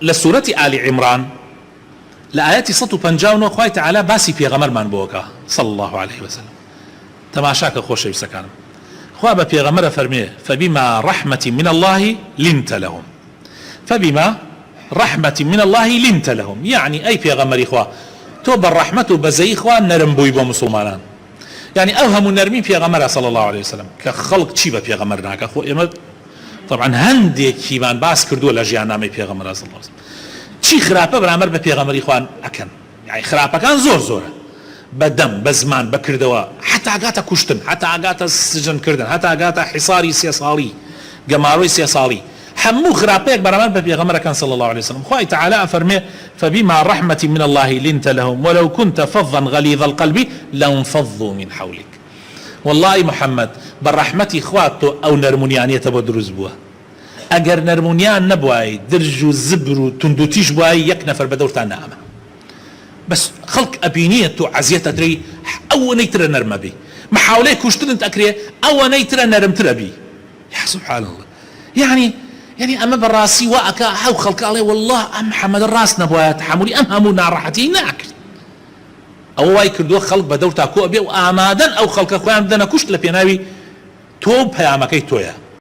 لسورة آل عمران لآيات 150 خوای تعالی باسی پێغەمەرمان بۆکە صلى الله عليه وسلم. تەماشاکە خۆشەویستەکانم، خوا بە پێغەمەرە فەرمێ فبما رحمة من الله لنت لهم، فبما رحمة من الله لنت لهم، يعني أي پێغەمەری خوا تۆ بە ڕەحمەت و بەزەی خوا نەرم بووی بۆ مسلمانان. يعني ئەو هەموو نەرمی پێغەمەرە صلى الله عليه وسلم کە خەڵک چی بە پێغەمەر ناکە. خۆ ئێمە طبعا هەندێکیمان باس کردووە لە ژیاننامەی پێغەمبەر صلی الله علیه وسلم چی خراپە بەرامبەر بە پێغەمبەری خوان ئەکەن. يعني خراپەکان زۆرە، بە دەم بە زمان بەکردەوە، حتا ئاگاتە کوشتن، حتا ئاگاتە سجنکردن، حتا ئاگاتە حیساری 3 ساڵی، گەماڕۆی 3 ساڵی، هەموو خراپەیەک بەرامبەر بە پێغەمبەرەکان صلی الله عليه وسلم. خوای تعالی فەرمێ فبما رحمة من الله لنت لهم ولو كنت فظا غليظ القلب لانفضوا من حولك. والله محمد بالرحمة خواتو او نرمونيانية بو دروز بوا، اگر نرمونيان نبواي درج و زبر و تندوتيش بواي يك نفر بدورتان نعمة، بس خلق ابينية تو عزية ادري او نيتر نرم بي محاولة كشتن تأكري او نيتر نرم تربي. يا سبحان الله، يعني اما بالراسي واكا او خلق عليه والله ام محمد الراس نبواي تحملي ام همونا راحتي ناكل او واي كردو خلق بدورتا كو ابي و امادن او خلق خوان بدنا كشت لبيناوي تو بيامكي تويا